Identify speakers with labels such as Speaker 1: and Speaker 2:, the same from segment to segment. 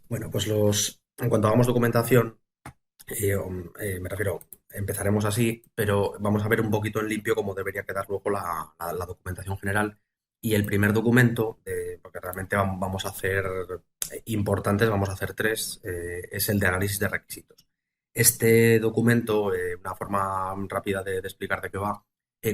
Speaker 1: Bueno, pues en cuanto hagamos documentación, me refiero, empezaremos así, pero vamos a ver un poquito en limpio cómo debería quedar luego la documentación general. Y el primer documento, porque realmente vamos a hacer importantes, vamos a hacer tres, es el de análisis de requisitos. Este documento, una forma rápida de explicar de qué va,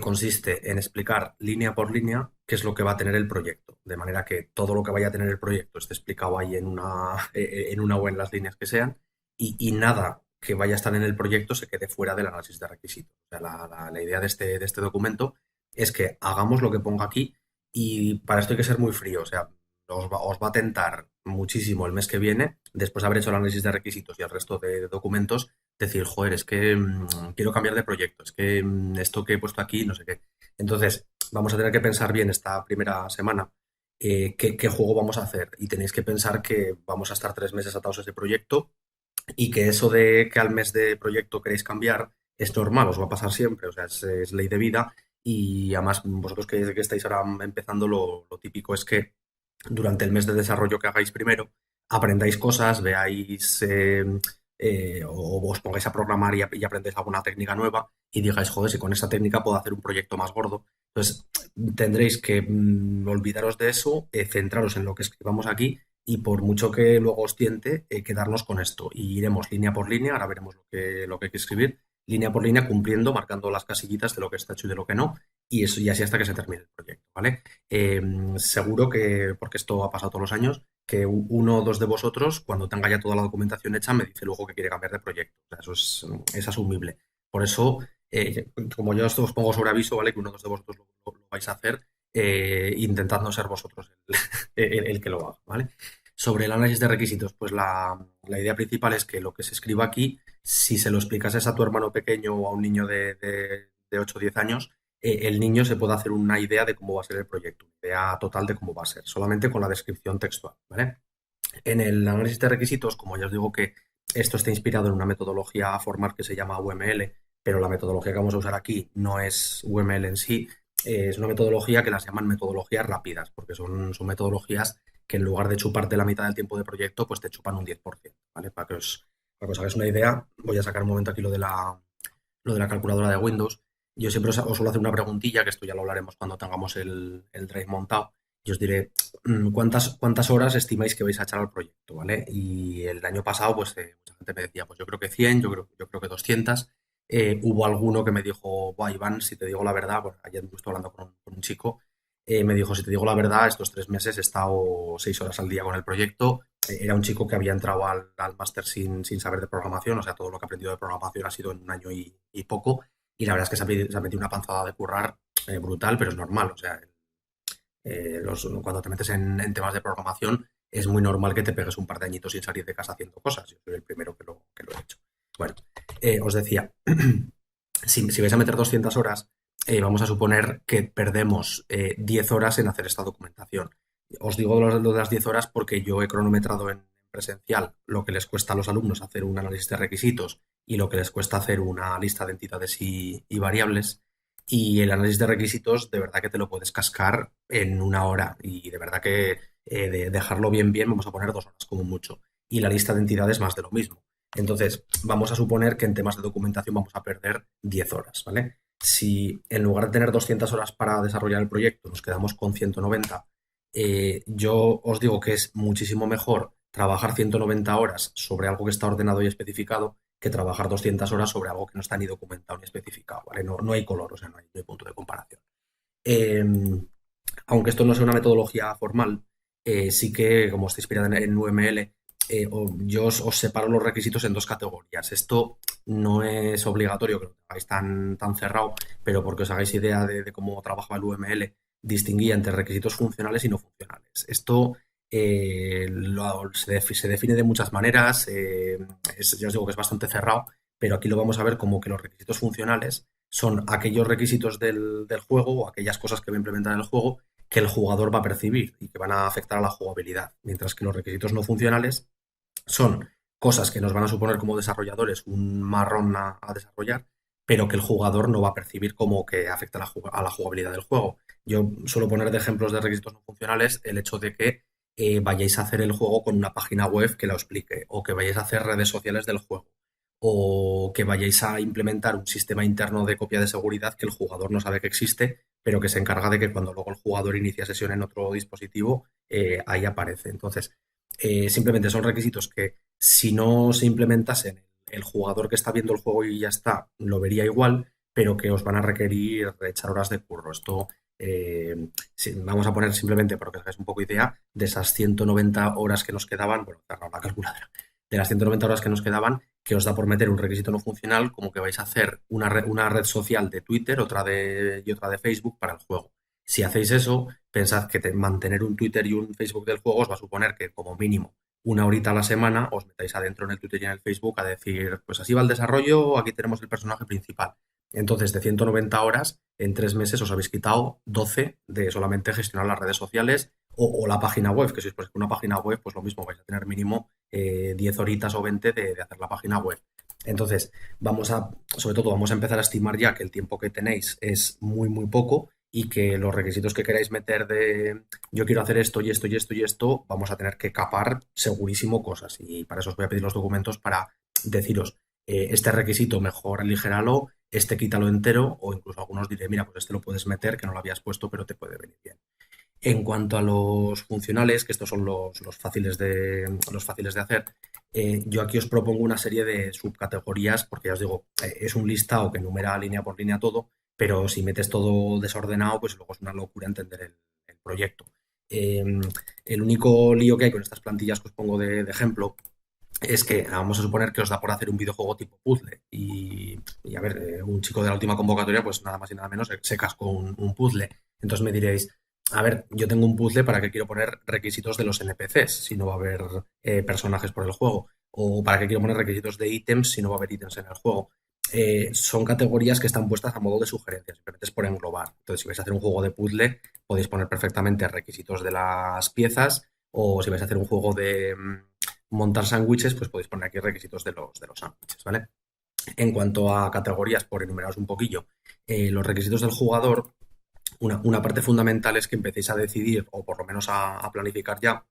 Speaker 1: consiste en explicar línea por línea qué es lo que va a tener el proyecto, de manera que todo lo que vaya a tener el proyecto esté explicado ahí en una o en las líneas que sean, y nada que vaya a estar en el proyecto se quede fuera del análisis de requisitos. O sea, la idea de este documento es que hagamos lo que ponga aquí, y para esto hay que ser muy frío. O sea, os va a tentar muchísimo el mes que viene, después de haber hecho el análisis de requisitos y el resto de documentos, decir, joder, es que quiero cambiar de proyecto, es que esto que he puesto aquí, no sé qué. Entonces, vamos a tener que pensar bien esta primera semana qué juego vamos a hacer, y tenéis que pensar que vamos a estar 3 meses atados a ese proyecto, y que eso de que al mes de proyecto queréis cambiar es normal, os va a pasar siempre, o sea, es ley de vida. Y además, vosotros que estáis ahora empezando, lo típico es que durante el mes de desarrollo que hagáis primero, aprendáis cosas, veáis o os pongáis a programar y aprendáis alguna técnica nueva y digáis, joder, si con esa técnica puedo hacer un proyecto más gordo. Entonces, tendréis que olvidaros de eso, centraros en lo que escribamos aquí, y por mucho que luego os tiente, quedarnos con esto. Y iremos línea por línea, ahora veremos lo que hay que escribir, línea por línea, cumpliendo, marcando las casillitas de lo que está hecho y de lo que no, y eso, y así hasta que se termine el proyecto, ¿vale? Seguro que, porque esto ha pasado todos los años, que uno o dos de vosotros, cuando tenga ya toda la documentación hecha, me dice luego que quiere cambiar de proyecto. O sea, eso es asumible. Por eso, como yo esto os pongo sobre aviso, ¿vale? Que uno o dos de vosotros lo vais a hacer, intentad no ser vosotros el que lo haga, ¿vale? Sobre el análisis de requisitos, pues la idea principal es que lo que se escriba aquí, si se lo explicases a tu hermano pequeño o a un niño de 8 o 10 años, el niño se puede hacer una idea de cómo va a ser el proyecto, una idea total de cómo va a ser, solamente con la descripción textual, ¿vale? En el análisis de requisitos, como ya os digo que esto está inspirado en una metodología formal que se llama UML, pero la metodología que vamos a usar aquí no es UML en sí, es una metodología que las llaman metodologías rápidas, porque son metodologías que en lugar de chuparte la mitad del tiempo de proyecto, pues te chupan un 10%, ¿vale? Para que os hagáis una idea, voy a sacar un momento aquí lo de la calculadora de Windows. Yo siempre os suelo hacer una preguntilla, que esto ya lo hablaremos cuando tengamos el Drive montado, y os diré, ¿cuántas horas estimáis que vais a echar al proyecto, ¿vale? Y el año pasado, pues mucha gente me decía, pues yo creo que 100, yo creo que 200. Hubo alguno que me dijo, buah, Iván, si te digo la verdad, bueno, ayer estuve hablando con un chico, me dijo, si te digo la verdad, estos 3 meses he estado 6 horas al día con el proyecto. Era un chico que había entrado al máster sin saber de programación, o sea, todo lo que ha aprendido de programación ha sido en un año y poco, y la verdad es que se ha metido una panzada de currar brutal, pero es normal. O sea, cuando te metes en temas de programación, es muy normal que te pegues un par de añitos sin salir de casa haciendo cosas. Yo soy el primero que lo he hecho. Bueno, os decía, si vais a meter 200 horas, vamos a suponer que perdemos 10 horas en hacer esta documentación. Os digo lo de las 10 horas porque yo he cronometrado en presencial lo que les cuesta a los alumnos hacer un análisis de requisitos y lo que les cuesta hacer una lista de entidades y variables. Y el análisis de requisitos, de verdad que te lo puedes cascar en una hora. Y de verdad que de dejarlo bien, bien, vamos a poner 2 horas como mucho. Y la lista de entidades más de lo mismo. Entonces, vamos a suponer que en temas de documentación vamos a perder 10 horas, ¿vale? Si en lugar de tener 200 horas para desarrollar el proyecto nos quedamos con 190, yo os digo que es muchísimo mejor trabajar 190 horas sobre algo que está ordenado y especificado, que trabajar 200 horas sobre algo que no está ni documentado ni especificado, ¿vale? No hay color, o sea, no hay punto de comparación. Eh, Aunque esto no sea una metodología formal, sí que, como está inspirada en UML, yo os separo los requisitos en dos categorías. Esto no es obligatorio que lo tengáis tan cerrado, pero porque os hagáis idea de cómo trabajaba el UML, distinguía entre requisitos funcionales y no funcionales. Esto se define de muchas maneras, ya os digo que es bastante cerrado, pero aquí lo vamos a ver como que los requisitos funcionales son aquellos requisitos del juego, o aquellas cosas que va a implementar en el juego, que el jugador va a percibir y que van a afectar a la jugabilidad, mientras que los requisitos no funcionales son cosas que nos van a suponer como desarrolladores un marrón a desarrollar, pero que el jugador no va a percibir como que afecta a la jugabilidad del juego. Yo suelo poner de ejemplos de requisitos no funcionales el hecho de que vayáis a hacer el juego con una página web que lo explique, o que vayáis a hacer redes sociales del juego, o que vayáis a implementar un sistema interno de copia de seguridad que el jugador no sabe que existe, pero que se encarga de que cuando luego el jugador inicia sesión en otro dispositivo, ahí aparece. Entonces, simplemente son requisitos que si no se implementasen, el jugador que está viendo el juego y ya está, lo vería igual, pero que os van a requerir echar horas de curro. Esto, sí, vamos a poner simplemente, para que os hagáis un poco idea, de esas 190 horas que nos quedaban, bueno, cerrado la calculadora, de las 190 horas que nos quedaban, que os da por meter un requisito no funcional, como que vais a hacer una red social de Twitter, y otra de Facebook para el juego. Si hacéis eso, pensad que mantener un Twitter y un Facebook del juego os va a suponer que como mínimo una horita a la semana os metáis adentro en el Twitter y en el Facebook a decir, pues así va el desarrollo, aquí tenemos el personaje principal. Entonces, de 190 horas, en 3 meses os habéis quitado 12 de solamente gestionar las redes sociales o la página web, que si os ponéis una página web, pues lo mismo, vais a tener mínimo 10 horitas o 20 de hacer la página web. Entonces, sobre todo, vamos a empezar a estimar ya que el tiempo que tenéis es muy, muy poco y que los requisitos que queráis meter de yo quiero hacer esto y esto y esto y esto, vamos a tener que capar segurísimo cosas. Y para eso os voy a pedir los documentos para deciros, este requisito mejor aligéralo, este quítalo entero, o incluso algunos diré, mira, pues este lo puedes meter, que no lo habías puesto, pero te puede venir bien. En cuanto a los funcionales, que estos son los fáciles de hacer, yo aquí os propongo una serie de subcategorías, porque ya os digo, es un listado que numera línea por línea todo, pero si metes todo desordenado, pues luego es una locura entender el proyecto. Eh, el único lío que hay con estas plantillas que os pongo de ejemplo es que vamos a suponer que os da por hacer un videojuego tipo puzzle y a ver, un chico de la última convocatoria pues nada más y nada menos se cascó un puzzle. Entonces me diréis, a ver, yo tengo un puzzle para que quiero poner requisitos de los NPCs si no va a haber personajes por el juego, o para qué quiero poner requisitos de ítems si no va a haber ítems en el juego. Son categorías que están puestas a modo de sugerencias, simplemente es por englobar. Entonces, si vais a hacer un juego de puzzle, podéis poner perfectamente requisitos de las piezas, o si vais a hacer un juego de montar sándwiches, pues podéis poner aquí requisitos de los sándwiches, ¿vale? En cuanto a categorías, por enumeraros un poquillo, los requisitos del jugador, una parte fundamental es que empecéis a decidir, o por lo menos a planificar ya,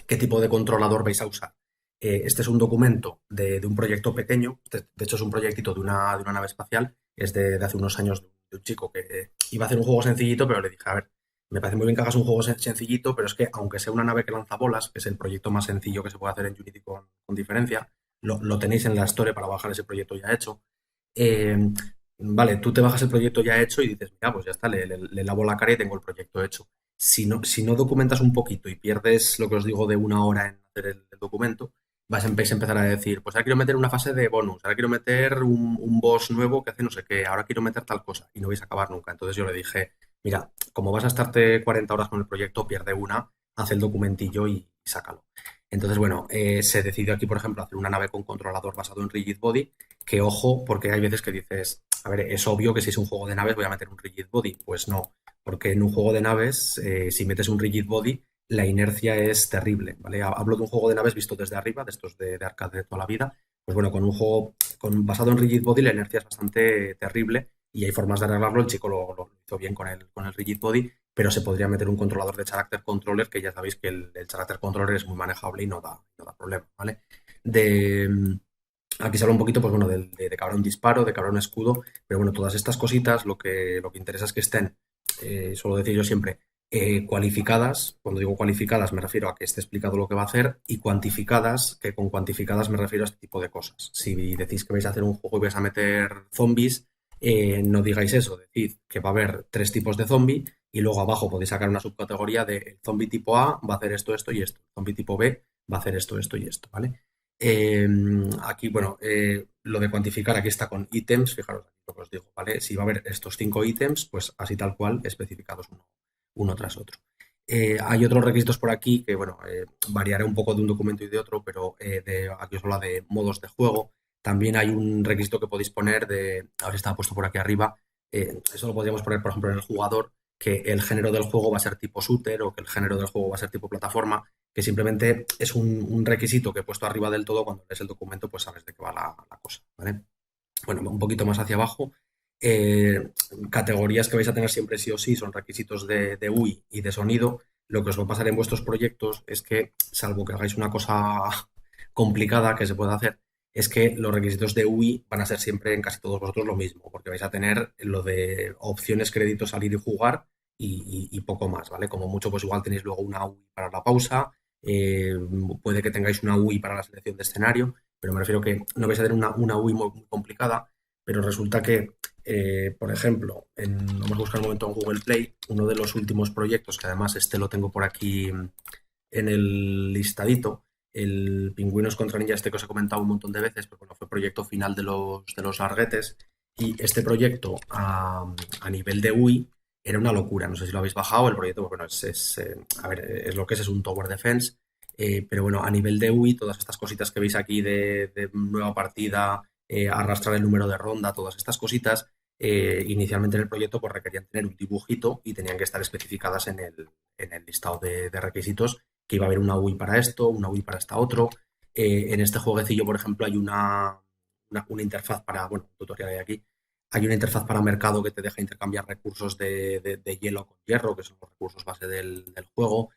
Speaker 1: qué tipo de controlador vais a usar. Este es un documento de un proyecto pequeño, de hecho es un proyectito de una nave espacial, es de hace unos años de un chico que iba a hacer un juego sencillito, pero le dije, a ver, me parece muy bien que hagas un juego sencillito, pero es que aunque sea una nave que lanza bolas, que es el proyecto más sencillo que se puede hacer en Unity con diferencia, lo tenéis en la Store para bajar ese proyecto ya hecho. Eh, vale, tú te bajas el proyecto ya hecho y dices, mira, pues ya está, le lavo la cara y tengo el proyecto hecho. Si no documentas un poquito y pierdes lo que os digo de una hora en hacer el documento, vais a empezar a decir, pues ahora quiero meter una fase de bonus, ahora quiero meter un boss nuevo que hace no sé qué, ahora quiero meter tal cosa y no vais a acabar nunca. Entonces yo le dije, mira, como vas a estarte 40 horas con el proyecto, pierde una, haz el documentillo y sácalo. Entonces, bueno, se decidió aquí, por ejemplo, hacer una nave con controlador basado en Rigid Body, que ojo, porque hay veces que dices, a ver, es obvio que si es un juego de naves voy a meter un Rigid Body. Pues no, porque en un juego de naves, si metes un rigid body, la inercia es terrible, ¿vale? Hablo de un juego de naves visto desde arriba, de estos de arcade de toda la vida. Pues bueno, con un juego basado en rigid body, la inercia es bastante terrible y hay formas de arreglarlo. El chico lo hizo bien con el rigid body, pero se podría meter un controlador de character controller, que ya sabéis que el character controller es muy manejable y no da problema, ¿vale? De, Aquí se habla un poquito, pues bueno, de cabrón disparo, de cabrón escudo, pero bueno, todas estas cositas lo que interesa es que estén, suelo decir yo siempre, cualificadas. Cuando digo cualificadas me refiero a que esté explicado lo que va a hacer, y cuantificadas, que con cuantificadas me refiero a este tipo de cosas. Si decís que vais a hacer un juego y vais a meter zombies, no digáis eso, decid que va a haber 3 tipos de zombie y luego abajo podéis sacar una subcategoría de el zombie tipo A va a hacer esto, esto y esto, el zombie tipo B va a hacer esto, esto y esto, ¿vale? Eh, Aquí, bueno, lo de cuantificar aquí está con ítems, fijaros aquí lo que os digo, ¿vale? Si va a haber estos 5 ítems, pues así tal cual, especificados uno tras otro. Hay otros requisitos por aquí que, bueno, variaré un poco de un documento y de otro, pero aquí os habla de modos de juego. También hay un requisito que podéis poner a ver si está puesto por aquí arriba. Eso lo podríamos poner, por ejemplo, en el jugador, que el género del juego va a ser tipo shooter o que el género del juego va a ser tipo plataforma, que simplemente es un requisito que he puesto arriba del todo. Cuando lees el documento, pues sabes de qué va la cosa, ¿vale? Bueno, un poquito más hacia abajo. eh, Categorías que vais a tener siempre sí o sí son requisitos de UI y de sonido. lo que os va a pasar en vuestros proyectos es que, salvo que hagáis una cosa complicada que se pueda hacer, es que los requisitos de UI van a ser siempre en casi todos vosotros lo mismo, porque vais a tener lo de opciones, créditos, salir y jugar y poco más, ¿vale? Como mucho, pues igual tenéis luego una UI para la pausa, eh, puede que tengáis una UI para la selección de escenario, pero me refiero que no vais a tener una UI muy complicada, pero resulta que por ejemplo, vamos a buscar un momento en Google Play, uno de los últimos proyectos, que además este lo tengo por aquí en el listadito, el Pingüinos contra Ninja, este que os he comentado un montón de veces, pero bueno, fue proyecto final de los larguetes, y este proyecto a nivel de UI era una locura, no sé si lo habéis bajado, el proyecto, bueno, a ver, es lo que es un Tower Defense, pero bueno, a nivel de UI, todas estas cositas que veis aquí de nueva partida, arrastrar el número de ronda, todas estas cositas, inicialmente en el proyecto pues requerían tener un dibujito y tenían que estar especificadas en el listado de requisitos que iba a haber una UI para esto, una UI para esta otro. En este jueguecillo, por ejemplo, hay una interfaz para, bueno, un tutorial hay aquí, hay una interfaz para mercado que te deja intercambiar recursos de hielo con hierro, que son los recursos base del juego.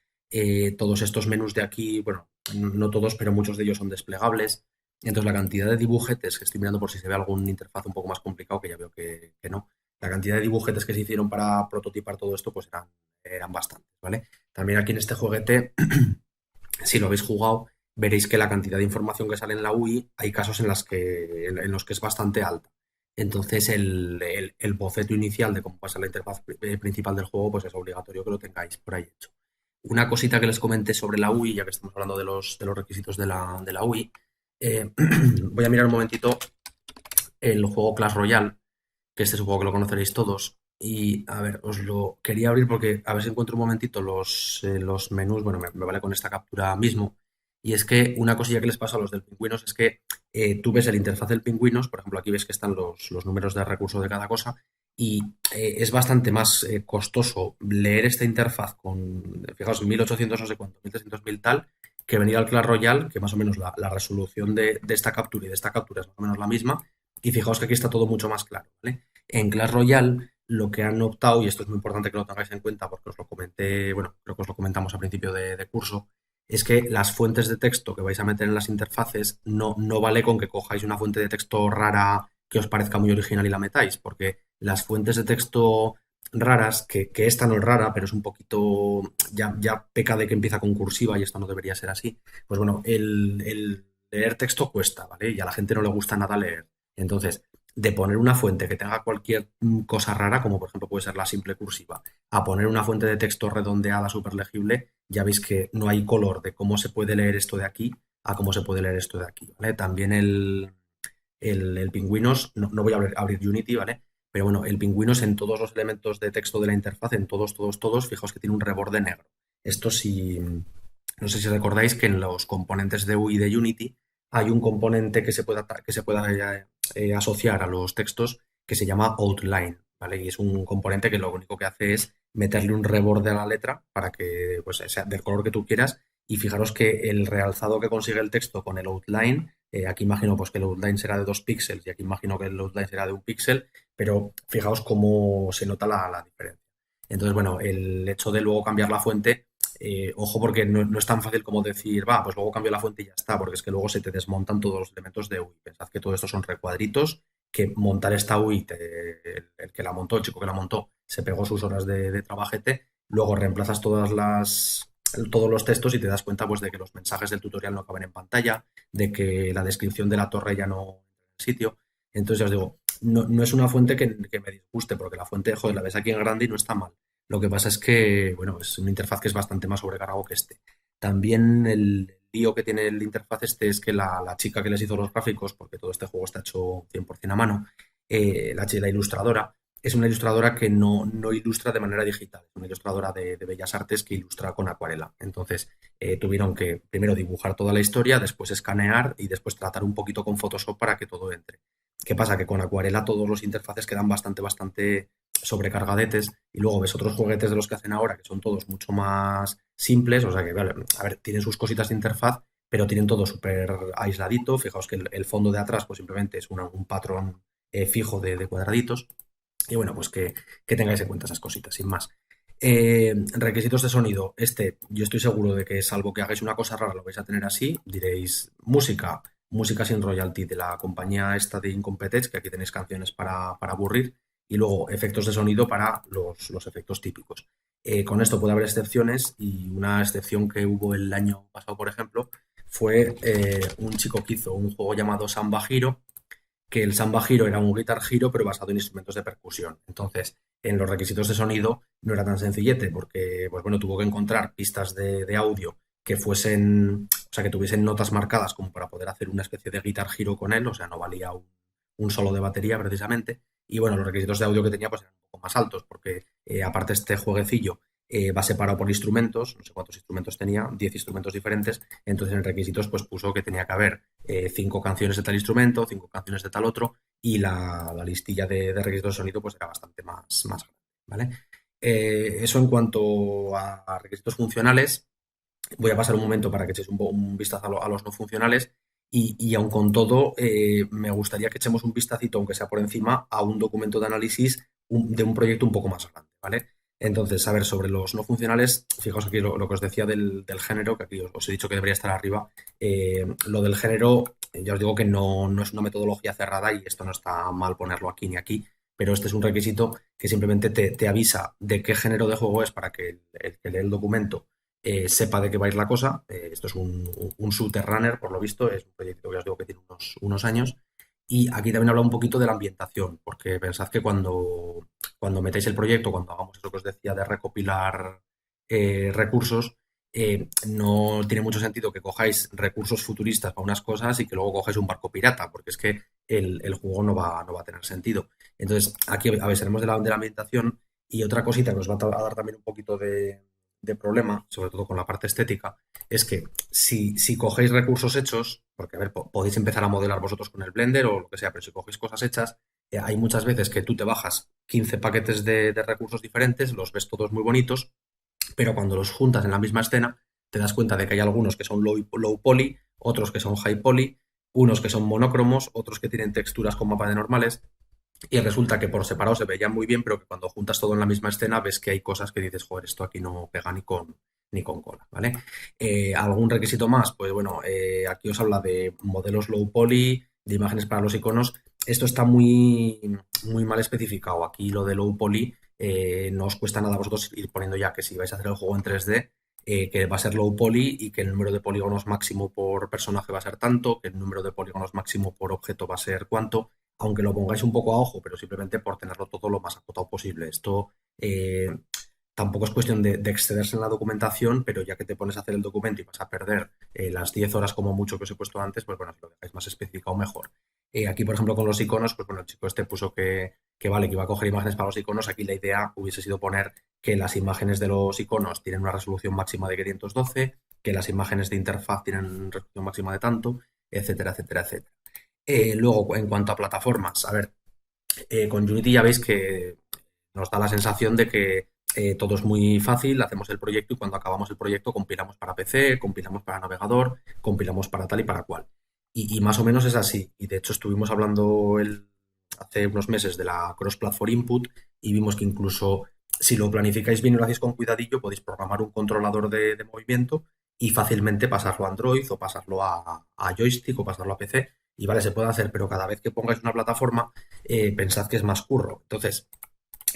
Speaker 1: Todos estos menús de aquí, bueno, no todos, pero muchos de ellos son desplegables. Entonces, la cantidad de dibujetes, que estoy mirando por si se ve algún interfaz un poco más complicado, que ya veo que no, la cantidad de dibujetes que se hicieron para prototipar todo esto, pues eran bastantes, ¿vale? También aquí en este jueguete, si lo habéis jugado, veréis que la cantidad de información que sale en la UI, hay casos en los que es bastante alta. Entonces, el boceto inicial de cómo pasa la interfaz principal del juego, pues es obligatorio que lo tengáis por ahí hecho. Una cosita que les comenté sobre la UI, ya que estamos hablando de los requisitos de la UI, voy a mirar un momentito el juego Clash Royale, que este es un juego que lo conoceréis todos. Y a ver, os lo quería abrir porque a ver si encuentro un momentito los menús. Bueno, me vale con esta captura mismo. Y es que una cosilla que les pasa a los del Pingüinos es que tú ves el interfaz del Pingüinos, por ejemplo, aquí ves que están los números de recurso de cada cosa, y es bastante más costoso leer esta interfaz con, fijaos, 1800 no sé cuánto, 1300.000 tal, que venir al Clash Royale, que más o menos la resolución de esta captura y de esta captura es más o menos la misma, y fijaos que aquí está todo mucho más claro, ¿vale? En Clash Royale lo que han optado, y esto es muy importante que lo tengáis en cuenta porque os lo comenté, bueno, creo que os lo comentamos a principio de curso, es que las fuentes de texto que vais a meter en las interfaces no vale con que cojáis una fuente de texto rara que os parezca muy original y la metáis, porque las fuentes de texto raras, que esta no es rara, pero es un poquito, ya peca de que empieza con cursiva y esto no debería ser así, pues bueno, el leer texto cuesta, ¿vale? Y a la gente no le gusta nada leer. Entonces, de poner una fuente que tenga cualquier cosa rara, como por ejemplo puede ser la simple cursiva, a poner una fuente de texto redondeada, súper legible, ya veis que no hay color de cómo se puede leer esto de aquí a cómo se puede leer esto de aquí, ¿vale? También el Pingüinos, no voy a abrir Unity, ¿vale? Pero bueno, el Pingüinos en todos los elementos de texto de la interfaz, en todos, fijaos que tiene un reborde negro. Esto sí, no sé si recordáis que en los componentes de UI de Unity hay un componente que se pueda asociar a los textos que se llama outline, ¿vale? Y es un componente que lo único que hace es meterle un reborde a la letra para que pues, sea del color que tú quieras. Y fijaros que el realzado que consigue el texto con el outline, aquí imagino pues, que el outline será de 2 píxeles y aquí imagino que el outline será de 1 píxel, pero fijaos cómo se nota la diferencia. Entonces, bueno, el hecho de luego cambiar la fuente, ojo porque no es tan fácil como decir, va, pues luego cambio la fuente y ya está, porque es que luego se te desmontan todos los elementos de UI. Pensad que todo esto son recuadritos, que montar esta UI, el que la montó, el chico que la montó, se pegó sus horas de trabajete, luego reemplazas todos los textos y te das cuenta pues de que los mensajes del tutorial no caben en pantalla, de que la descripción de la torre ya no entra en el sitio. Entonces ya os digo, no es una fuente que me disguste, porque la fuente, joder, la ves aquí en grande y no está mal. Lo que pasa es que, bueno, es una interfaz que es bastante más sobrecargado que este. También el lío que tiene el interfaz este es que la chica que les hizo los gráficos, porque todo este juego está hecho 100% a mano, la ilustradora, es una ilustradora que no ilustra de manera digital, es una ilustradora de bellas artes que ilustra con acuarela. Entonces, tuvieron que primero dibujar toda la historia, después escanear y después tratar un poquito con Photoshop para que todo entre. ¿Qué pasa? Que con acuarela todos los interfaces quedan bastante sobrecargadetes y luego ves otros juguetes de los que hacen ahora que son todos mucho más simples, o sea que, vale, a ver, tienen sus cositas de interfaz, pero tienen todo súper aisladito. Fijaos que el fondo de atrás pues simplemente es un patrón fijo de cuadraditos y bueno, pues que tengáis en cuenta esas cositas, sin más. Requisitos de sonido. Yo estoy seguro de que, salvo que hagáis una cosa rara, lo vais a tener así. Diréis, música sin royalty de la compañía esta de Incompetech, que aquí tenéis canciones para aburrir, y luego efectos de sonido para los efectos típicos. Con esto puede haber excepciones, y una excepción que hubo el año pasado, por ejemplo, fue un chico que hizo un juego llamado Samba Hero, que el Samba Hero era un Guitar Hero, pero basado en instrumentos de percusión. Entonces, en los requisitos de sonido no era tan sencillete, porque, pues bueno, tuvo que encontrar pistas de audio que fuesen, o sea, que tuviesen notas marcadas como para poder hacer una especie de Guitar Hero con él, o sea, no valía un solo de batería precisamente. Y bueno, los requisitos de audio que tenía pues eran un poco más altos, porque aparte este jueguecillo va separado por instrumentos, no sé cuántos instrumentos tenía, 10 instrumentos diferentes, entonces en requisitos pues puso que tenía que haber 5 canciones de tal instrumento, 5 canciones de tal otro, y la listilla de requisitos de sonido pues era bastante más grande, ¿vale? Eso en cuanto a requisitos funcionales. Voy a pasar un momento para que echéis un vistazo a los no funcionales, y aun con todo, me gustaría que echemos un vistacito, aunque sea por encima, a un documento de análisis de un proyecto un poco más grande, ¿vale? Entonces, a ver, sobre los no funcionales, fijaos aquí lo que os decía del género, que aquí os he dicho que debería estar arriba. Lo del género, ya os digo que no es una metodología cerrada, y esto no está mal ponerlo aquí ni aquí, pero este es un requisito que simplemente te avisa de qué género de juego es, para que el que lee el documento sepa de qué va a ir la cosa. Esto es un shooter runner, por lo visto, es un proyecto que os digo que tiene unos años. Y aquí también habla un poquito de la ambientación, porque pensad que cuando metáis el proyecto, cuando hagamos eso que os decía de recopilar recursos, no tiene mucho sentido que cojáis recursos futuristas para unas cosas y que luego cojáis un barco pirata, porque es que el juego no va a tener sentido. Entonces, aquí avisaremos de la ambientación. Y otra cosita que os va a dar también un poquito de problema, sobre todo con la parte estética, es que si cogéis recursos hechos, porque a ver, podéis empezar a modelar vosotros con el Blender o lo que sea, pero si cogéis cosas hechas, hay muchas veces que tú te bajas 15 paquetes de recursos diferentes, los ves todos muy bonitos, pero cuando los juntas en la misma escena, te das cuenta de que hay algunos que son low poly, otros que son high poly, unos que son monócromos, otros que tienen texturas con mapas de normales, y resulta que por separado se veía muy bien, pero que cuando juntas todo en la misma escena ves que hay cosas que dices, joder, esto aquí no pega ni con cola, ¿vale? ¿Algún requisito más? Pues bueno, aquí os habla de modelos low poly, de imágenes para los iconos. Esto está muy mal especificado. Aquí lo de low poly no os cuesta nada a vosotros ir poniendo ya que si vais a hacer el juego en 3D, que va a ser low poly, y que el número de polígonos máximo por personaje va a ser tanto, que el número de polígonos máximo por objeto va a ser cuánto, aunque lo pongáis un poco a ojo, pero simplemente por tenerlo todo lo más acotado posible. Esto tampoco es cuestión de excederse en la documentación, pero ya que te pones a hacer el documento y vas a perder las 10 horas como mucho que os he puesto antes, pues bueno, si lo dejáis más especificado, mejor. Aquí, por ejemplo, con los iconos, pues bueno, el chico este puso que vale, que iba a coger imágenes para los iconos. Aquí la idea hubiese sido poner que las imágenes de los iconos tienen una resolución máxima de 512, que las imágenes de interfaz tienen resolución máxima de tanto, etcétera, etcétera, etcétera. Luego, en cuanto a plataformas, a ver, con Unity ya veis que nos da la sensación de que todo es muy fácil, hacemos el proyecto y cuando acabamos el proyecto compilamos para PC, compilamos para navegador, compilamos para tal y para cual. Y más o menos es así. Y de hecho estuvimos hablando hace unos meses de la Cross-Platform Input, y vimos que incluso si lo planificáis bien y lo hacéis con cuidadillo, podéis programar un controlador de movimiento y fácilmente pasarlo a Android o pasarlo a joystick o pasarlo a PC. Y vale, se puede hacer, pero cada vez que pongáis una plataforma, pensad que es más curro. Entonces,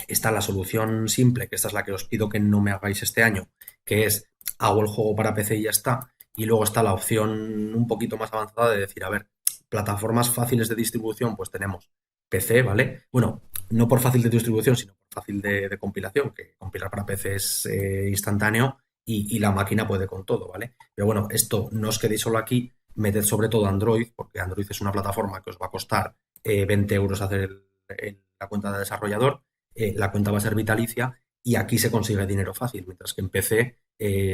Speaker 1: está la solución simple, que esta es la que os pido que no me hagáis este año, que es hago el juego para PC y ya está. Y luego está la opción un poquito más avanzada de decir, a ver, plataformas fáciles de distribución, pues tenemos PC, ¿vale? Bueno, no por fácil de distribución, sino por fácil de compilación, que compilar para PC es instantáneo, y la máquina puede con todo, ¿vale? Pero bueno, esto no os quedéis solo aquí, meted sobre todo Android, porque Android es una plataforma que os va a costar 20 euros hacer la cuenta de desarrollador. La cuenta va a ser vitalicia, y aquí se consigue dinero fácil, mientras que en PC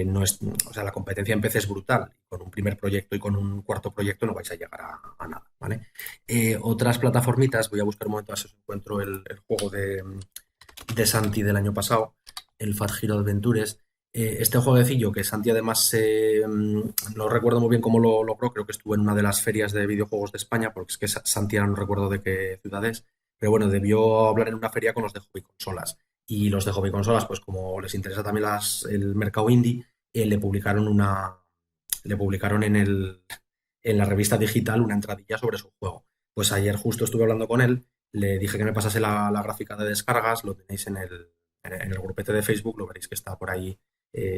Speaker 1: no es, o sea, la competencia en PC es brutal. Con un primer proyecto y con un cuarto proyecto no vais a llegar a nada, ¿vale? Otras plataformitas, voy a buscar un momento a ver si os encuentro el juego de Santi del año pasado, el Fat Hero Adventures. Este jueguecillo que Santi además no recuerdo muy bien cómo lo logró, creo que estuvo en una de las ferias de videojuegos de España, porque es que Santi ahora no recuerdo de qué ciudad es, pero bueno, debió hablar en una feria con los de hobby consolas. y los de hobby consolas, pues como les interesa también el mercado indie, le publicaron en la revista digital una entradilla sobre su juego. Pues ayer justo estuve hablando con él, le dije que me pasase la gráfica de descargas, lo tenéis en el grupete de Facebook, lo veréis que está por ahí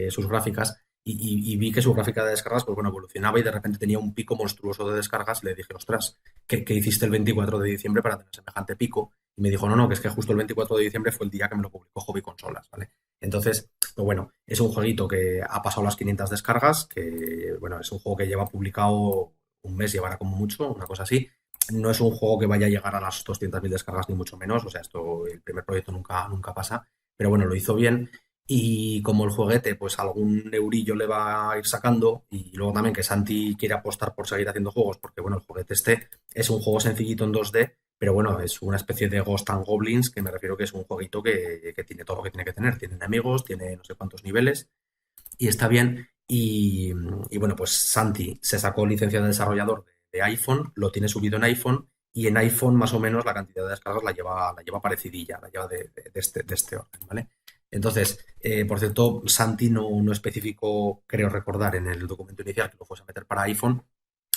Speaker 1: sus gráficas, y vi que su gráfica de descargas, pues bueno, evolucionaba y de repente tenía un pico monstruoso de descargas. Le dije, ostras, ¿qué hiciste el 24 de diciembre para tener semejante pico? Y me dijo, no, no, que es que justo el 24 de diciembre fue el día que me lo publicó Hobby Consolas, ¿vale? Entonces, pues bueno, es un jueguito que ha pasado las 500 descargas, que bueno, es un juego que lleva publicado un mes, llevará como mucho, una cosa así. No es un juego que vaya a llegar a las 200.000 descargas, ni mucho menos, o sea, esto, el primer proyecto nunca pasa, pero bueno, lo hizo bien. Y como el jueguete, pues algún eurillo le va a ir sacando, y luego también que Santi quiere apostar por seguir haciendo juegos, porque bueno, el juguete este es un juego sencillito en 2D, pero bueno, es una especie de Ghost and Goblins, que me refiero que es un jueguito que tiene todo lo que tiene que tener. Tiene enemigos, tiene no sé cuántos niveles, y está bien. Y bueno, pues Santi se sacó licencia de desarrollador de iPhone, lo tiene subido en iPhone, y en iPhone más o menos la cantidad de descargas la lleva parecidilla, la lleva de este orden, ¿vale? Entonces, por cierto, Santi no especificó, creo recordar en el documento inicial, que lo fuese a meter para iPhone,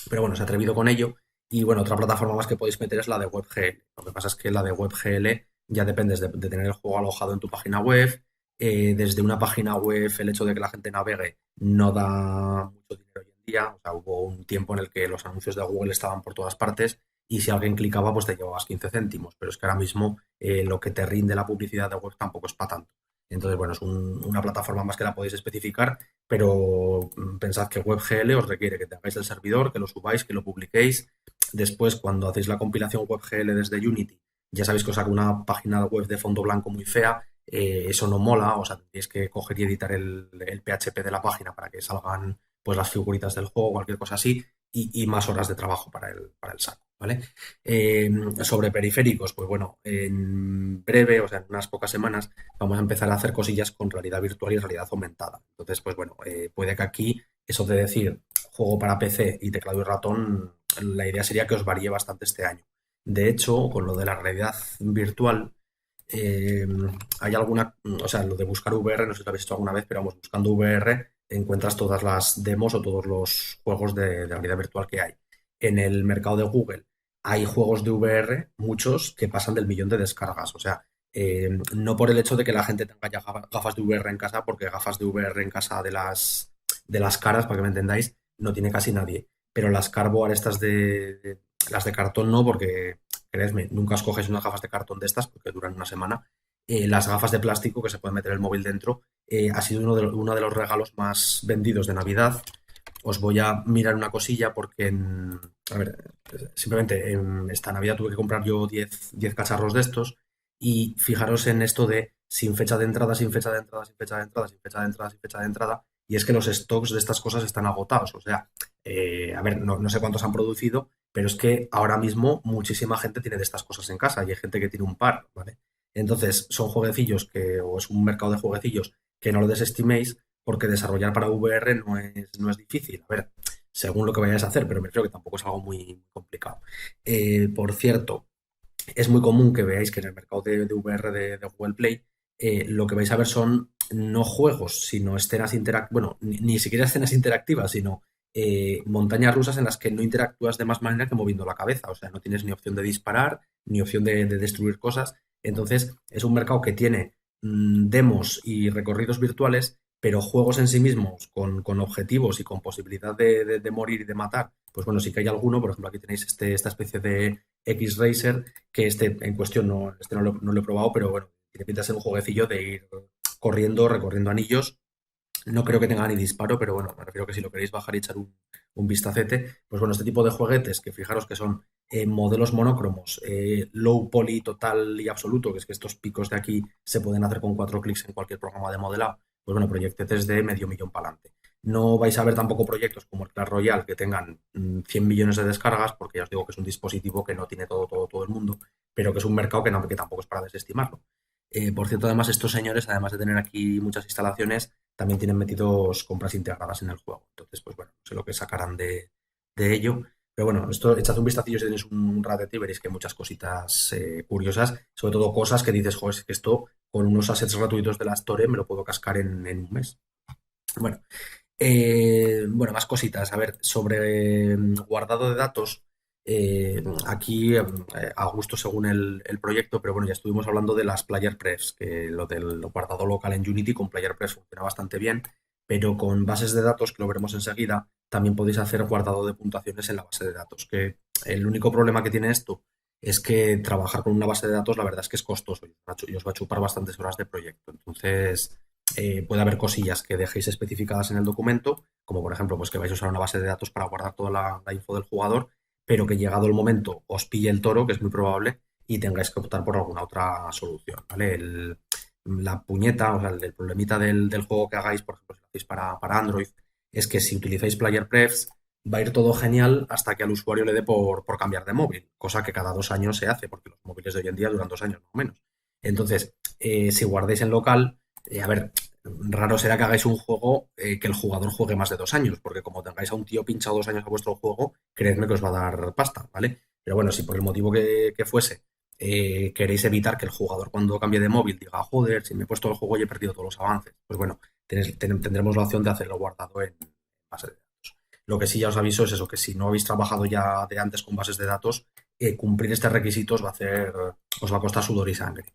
Speaker 1: pero bueno, se ha atrevido con ello. Y bueno, otra plataforma más que podéis meter es la de WebGL. Lo que pasa es que la de WebGL ya dependes de tener el juego alojado en tu página web. Desde una página web, el hecho de que la gente navegue no da mucho dinero hoy en día. O sea, hubo un tiempo en el que los anuncios de Google estaban por todas partes, y si alguien clicaba, pues te llevabas 15 céntimos. Pero es que ahora mismo lo que te rinde la publicidad de web tampoco es para tanto. Entonces, bueno, es una plataforma más que la podéis especificar, pero pensad que WebGL os requiere que tengáis el servidor, que lo subáis, que lo publiquéis. Después, cuando hacéis la compilación WebGL desde Unity, ya sabéis que os saca una página web de fondo blanco muy fea. Eso no mola, o sea, tendréis que coger y editar el PHP de la página para que salgan pues las figuritas del juego, cualquier cosa así, y más horas de trabajo para el saco, ¿vale? Eh, Sobre periféricos, pues bueno, en breve, o sea, en unas pocas semanas, vamos a empezar a hacer cosillas con realidad virtual y realidad aumentada. Entonces, pues bueno, puede que aquí eso de decir juego para PC y teclado y ratón, la idea sería que os varíe bastante este año. De hecho, con lo de la realidad virtual, eh, hay alguna, o sea, lo de buscar VR, no sé si lo habéis hecho alguna vez, pero vamos, buscando VR encuentras todas las demos o todos los juegos de realidad virtual que hay. En el mercado de Google hay juegos de VR, muchos, que pasan del millón de descargas. O sea, no por el hecho de que la gente tenga ya gafas de VR en casa, porque gafas de VR en casa de las caras, para que me entendáis, no tiene casi nadie. Pero las Cardboard estas las de cartón no, porque creedme, nunca os coges unas gafas de cartón de estas porque duran una semana. Las gafas de plástico que se puede meter el móvil dentro ha sido uno de los regalos más vendidos de Navidad. Os voy a mirar una cosilla porque, a ver, simplemente en esta Navidad tuve que comprar yo 10 cacharros de estos, y fijaros en esto de sin fecha de entrada, sin fecha de entrada, sin fecha de entrada, sin fecha de entrada, sin fecha de entrada, y es que los stocks de estas cosas están agotados. O sea, a ver, no sé cuántos han producido, pero es que ahora mismo muchísima gente tiene de estas cosas en casa y hay gente que tiene un par, ¿vale? Entonces, son jueguecillos o es un mercado de jueguecillos que no lo desestiméis, porque desarrollar para VR no es difícil. A ver, según lo que vayáis a hacer, pero me creo que tampoco es algo muy complicado. Por cierto, es muy común que veáis que en el mercado de VR de Google Play, lo que vais a ver son no juegos, sino escenas interactivas, bueno, ni siquiera escenas interactivas, sino montañas rusas en las que no interactúas de más manera que moviendo la cabeza. O sea, no tienes ni opción de disparar, ni opción de destruir cosas. Entonces, es un mercado que tiene demos y recorridos virtuales, pero juegos en sí mismos, con objetivos y con posibilidad de morir y de matar, pues bueno, sí que hay alguno. Por ejemplo, aquí tenéis esta especie de X-Racer, que en cuestión no lo he probado, pero bueno, tiene pinta de ser un jueguecillo de ir corriendo, recorriendo anillos. No creo que tenga ni disparo, pero bueno, me refiero que si lo queréis bajar y echar un vistacete, pues bueno, este tipo de juguetes, que fijaros que son modelos monócromos, low poly total y absoluto, que es que estos picos de aquí se pueden hacer con 4 clics en cualquier programa de modelado, pues bueno, proyectetes de medio millón para adelante. No vais a ver tampoco proyectos como el Clash Royale que tengan 100 millones de descargas, porque ya os digo que es un dispositivo que no tiene todo el mundo, pero que es un mercado que tampoco es para desestimarlo. Por cierto, además, estos señores, además de tener aquí muchas instalaciones, también tienen metidos compras integradas en el juego. Entonces, pues bueno, no sé lo que sacarán de ello. Pero bueno, esto, echad un vistacillo si tenéis un ratete y veréis que hay muchas cositas curiosas, sobre todo cosas que dices, joder, es que esto con unos assets gratuitos de la Store me lo puedo cascar en un mes. Bueno, bueno, más cositas. A ver, sobre guardado de datos, aquí a gusto según el proyecto, pero bueno, ya estuvimos hablando de las Player Prefs, que lo del guardado local en Unity con Player Prefs funciona bastante bien, pero con bases de datos, que lo veremos enseguida, también podéis hacer guardado de puntuaciones en la base de datos, que el único problema que tiene esto es que trabajar con una base de datos, la verdad es que es costoso y os va a chupar bastantes horas de proyecto. Entonces, puede haber cosillas que dejéis especificadas en el documento, como por ejemplo, pues que vais a usar una base de datos para guardar toda la info del jugador, pero que llegado el momento os pille el toro, que es muy probable, y tengáis que optar por alguna otra solución, ¿vale? La puñeta, o sea, el problemita del juego que hagáis, por ejemplo, si lo hacéis para Android, es que si utilizáis Player Prefs, va a ir todo genial hasta que al usuario le dé por cambiar de móvil, cosa que cada 2 años se hace, porque los móviles de hoy en día duran 2 años, no menos. Entonces, si guardáis en local, a ver, raro será que hagáis un juego que el jugador juegue más de 2 años, porque como tengáis a un tío pinchado 2 años a vuestro juego, creedme que os va a dar pasta, ¿vale? Pero bueno, si por el motivo que fuese queréis evitar que el jugador cuando cambie de móvil diga, joder, si me he puesto el juego y he perdido todos los avances, pues bueno, tendremos la opción de hacerlo guardado en base de datos. Lo que sí ya os aviso es eso, que si no habéis trabajado ya de antes con bases de datos, cumplir este requisito os va a costar sudor y sangre.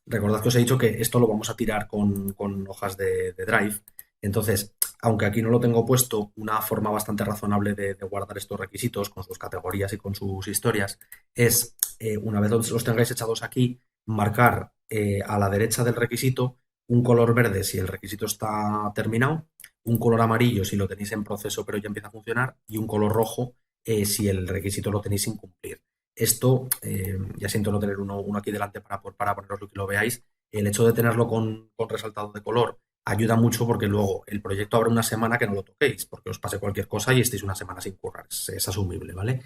Speaker 1: Recordad que os he dicho que esto lo vamos a tirar con hojas de Drive. Entonces, aunque aquí no lo tengo puesto, una forma bastante razonable de guardar estos requisitos con sus categorías y con sus historias es, una vez los tengáis echados aquí, marcar a la derecha del requisito un color verde si el requisito está terminado, un color amarillo si lo tenéis en proceso pero ya empieza a funcionar y un color rojo si el requisito lo tenéis sin cumplir. Esto, ya siento no tener uno aquí delante para poneroslo y que lo veáis, el hecho de tenerlo con resaltado de color ayuda mucho porque luego el proyecto habrá una semana que no lo toquéis, porque os pase cualquier cosa y estéis una semana sin currar. Es asumible, ¿vale?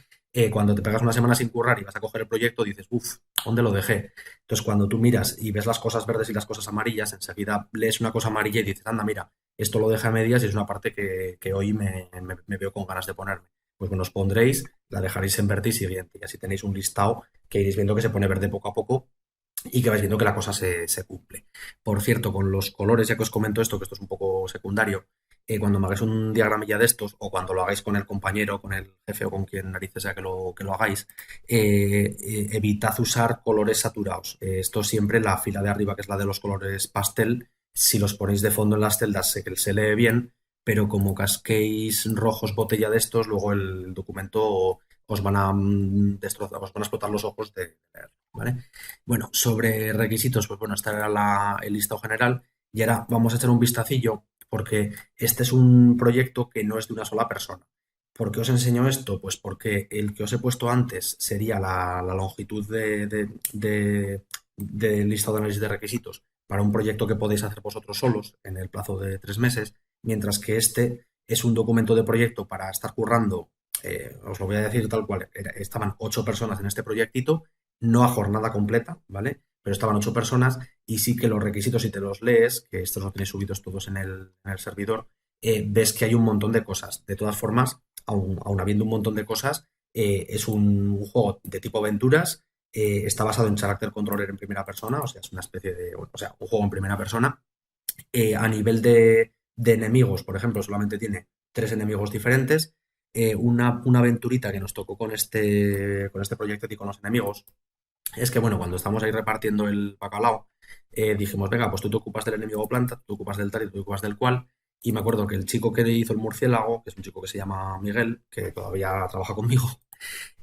Speaker 1: Cuando te pegas una semana sin currar y vas a coger el proyecto, dices, uff, ¿dónde lo dejé? Entonces, cuando tú miras y ves las cosas verdes y las cosas amarillas, enseguida lees una cosa amarilla y dices, anda, mira, esto lo dejé a medias y es una parte que hoy me veo con ganas de ponerme. Pues bueno, os pondréis, la dejaréis en verde y siguiente, y así tenéis un listado que iréis viendo que se pone verde poco a poco y que vais viendo que la cosa se cumple. Por cierto, con los colores, ya que os comento esto, que esto es un poco secundario, cuando me hagáis un diagramilla de estos o cuando lo hagáis con el compañero, con el jefe o con quien narices sea que lo hagáis, evitad usar colores saturados. Esto siempre, la fila de arriba, que es la de los colores pastel, si los ponéis de fondo en las celdas, sé que se lee bien, pero como casquéis rojos botella de estos, luego el documento os van a destrozar, os van a explotar los ojos de leer, ¿vale? Bueno, sobre requisitos, pues bueno, este era el listado general y ahora vamos a echar un vistacillo porque este es un proyecto que no es de una sola persona. ¿Por qué os enseño esto? Pues porque el que os he puesto antes sería la longitud del listado de análisis de requisitos para un proyecto que podéis hacer vosotros solos en el plazo de 3 meses, mientras que este es un documento de proyecto para estar currando, os lo voy a decir tal cual, estaban 8 personas en este proyectito, no a jornada completa, ¿vale? Pero estaban 8 personas y sí que los requisitos, si te los lees, que estos los tenéis subidos todos en el servidor, ves que hay un montón de cosas. De todas formas, aun habiendo un montón de cosas, es un juego de tipo aventuras, está basado en Character Controller en primera persona, o sea, es una especie de, o sea, un juego en primera persona. A nivel de enemigos, por ejemplo, solamente tiene 3 enemigos diferentes. Una aventurita que nos tocó con este proyecto y con los enemigos es que, bueno, cuando estamos ahí repartiendo el bacalao, dijimos, venga, pues tú te ocupas del enemigo planta, tú te ocupas del tal y tú te ocupas del cual. Y me acuerdo que el chico que hizo el murciélago, que es un chico que se llama Miguel, que todavía trabaja conmigo,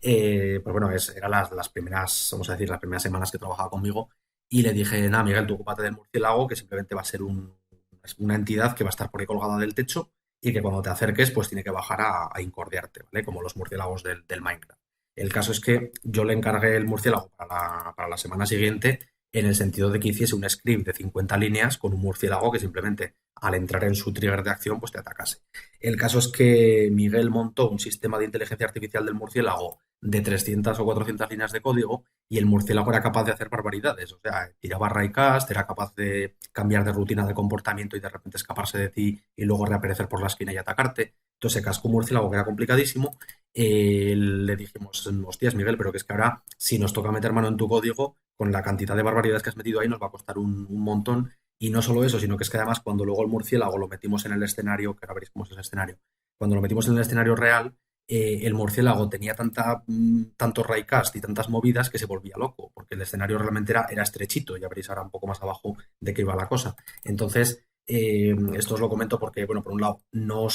Speaker 1: pues bueno, eran las primeras, vamos a decir, las primeras semanas que trabajaba conmigo. Y le dije, nada, Miguel, tú ocúpate del murciélago, que simplemente va a ser una entidad que va a estar por ahí colgada del techo y que cuando te acerques, pues tiene que bajar a incordiarte, ¿vale? Como los murciélagos del Minecraft. El caso es que yo le encargué el murciélago para la semana siguiente en el sentido de que hiciese un script de 50 líneas con un murciélago que simplemente al entrar en su trigger de acción pues te atacase. El caso es que Miguel montó un sistema de inteligencia artificial del murciélago de 300 o 400 líneas de código y el murciélago era capaz de hacer barbaridades. O sea, tiraba raycast, era capaz de cambiar de rutina de comportamiento y de repente escaparse de ti y luego reaparecer por la esquina y atacarte. Entonces se cascó un murciélago que era complicadísimo le dijimos, hostias, Miguel, pero que es que ahora, si nos toca meter mano en tu código, con la cantidad de barbaridades que has metido ahí, nos va a costar un montón. Y no solo eso, sino que es que además cuando luego el murciélago lo metimos en el escenario, que ahora veréis cómo es el escenario, cuando lo metimos en el escenario real, el murciélago tenía tanto raycast y tantas movidas que se volvía loco, porque el escenario realmente era estrechito, ya veréis ahora un poco más abajo de qué iba la cosa. Entonces, esto os lo comento porque, bueno, por un lado, no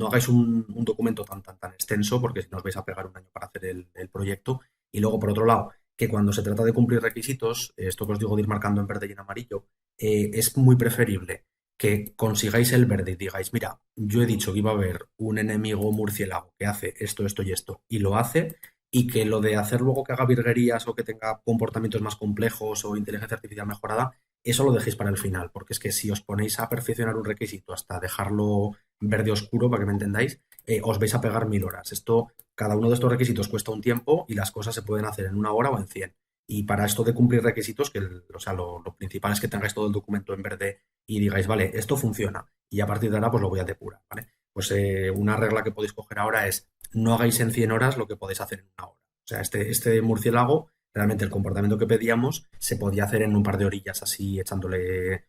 Speaker 1: hagáis un documento tan extenso, porque si no os vais a pegar un año para hacer el proyecto. Y luego, por otro lado, que cuando se trata de cumplir requisitos, esto que os digo de ir marcando en verde y en amarillo, es muy preferible que consigáis el verde y digáis, mira, yo he dicho que iba a haber un enemigo murciélago que hace esto, esto y esto, y lo hace, y que lo de hacer luego que haga virguerías o que tenga comportamientos más complejos o inteligencia artificial mejorada, eso lo dejéis para el final, porque es que si os ponéis a perfeccionar un requisito hasta dejarlo verde oscuro, para que me entendáis, os vais a pegar 1000 horas. Esto, cada uno de estos requisitos cuesta un tiempo y las cosas se pueden hacer en 1 hora o en 100. Y para esto de cumplir requisitos, o sea, lo principal es que tengáis todo el documento en verde y digáis, vale, esto funciona. Y a partir de ahora, pues lo voy a depurar, ¿vale? Pues una regla que podéis coger ahora es no hagáis en 100 horas lo que podéis hacer en 1 hora. O sea, este murciélago, realmente el comportamiento que pedíamos se podía hacer en un par de orillas así, echándole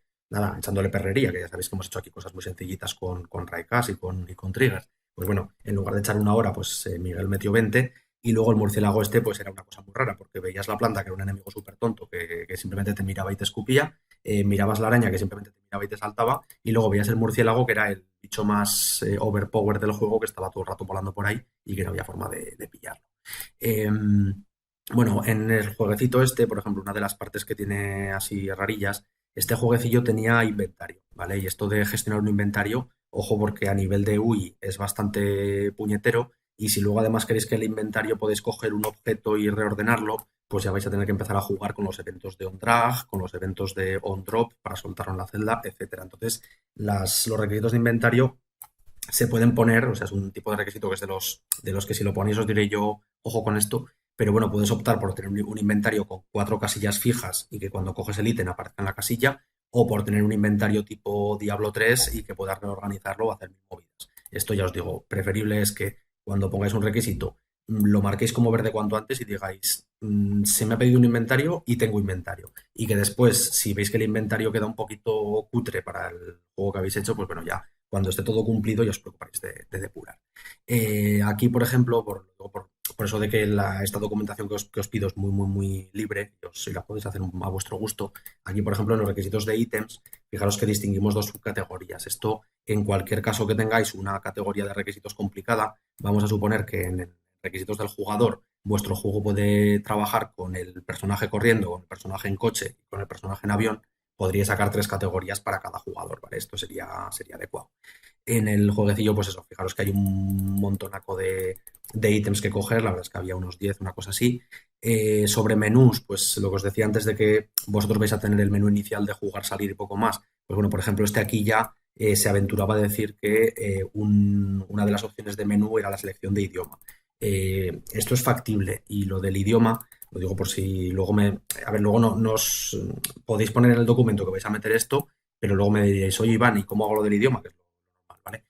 Speaker 1: perrería, que ya sabéis que hemos hecho aquí cosas muy sencillitas con Raycast y con triggers. Pues bueno, en lugar de echar 1 hora, pues Miguel metió 20 y luego el murciélago este, pues era una cosa muy rara, porque veías la planta, que era un enemigo súper tonto, que simplemente te miraba y te escupía, mirabas la araña, que simplemente te miraba y te saltaba, y luego veías el murciélago, que era el bicho más overpower del juego, que estaba todo el rato volando por ahí y que no había forma de pillarlo. Eh, bueno, en el jueguecito este, por ejemplo, una de las partes que tiene así rarillas, este jueguecillo tenía inventario, ¿vale? Y esto de gestionar un inventario, ojo porque a nivel de UI es bastante puñetero y si luego además queréis que el inventario podéis coger un objeto y reordenarlo, pues ya vais a tener que empezar a jugar con los eventos de on drag, con los eventos de on drop para soltarlo en la celda, etcétera. Entonces, los requisitos de inventario se pueden poner, o sea, es un tipo de requisito que es de los que si lo ponéis os diré yo, ojo con esto, pero bueno, puedes optar por tener un inventario con 4 casillas fijas y que cuando coges el ítem aparezca en la casilla, o por tener un inventario tipo Diablo 3 y que puedas reorganizarlo o hacer mil movidas. Esto ya os digo, preferible es que cuando pongáis un requisito lo marquéis como verde cuanto antes y digáis, se me ha pedido un inventario y tengo inventario. Y que después, si veis que el inventario queda un poquito cutre para el juego que habéis hecho, pues bueno, ya cuando esté todo cumplido ya os preocuparéis de depurar. Aquí, por ejemplo, por eso de que esta documentación que os pido es muy, muy, muy libre, y la podéis hacer a vuestro gusto. Aquí, por ejemplo, en los requisitos de ítems, fijaros que distinguimos 2 subcategorías. Esto, en cualquier caso que tengáis una categoría de requisitos complicada, vamos a suponer que en requisitos del jugador, vuestro juego puede trabajar con el personaje corriendo, con el personaje en coche y con el personaje en avión, podría sacar 3 categorías para cada jugador, ¿vale? Esto sería adecuado. En el jueguecillo, pues eso, fijaros que hay un montonaco de ítems que coger, la verdad es que había unos 10, una cosa así. Sobre menús, pues lo que os decía antes de que vosotros vais a tener el menú inicial de jugar, salir y poco más. Pues bueno, por ejemplo, este aquí ya se aventuraba a decir que una de las opciones de menú era la selección de idioma. Esto es factible y lo del idioma, lo digo por si luego a ver, luego no os podéis poner en el documento que vais a meter esto, pero luego me diréis, oye Iván, ¿y cómo hago lo del idioma? Que es lo normal, ¿vale?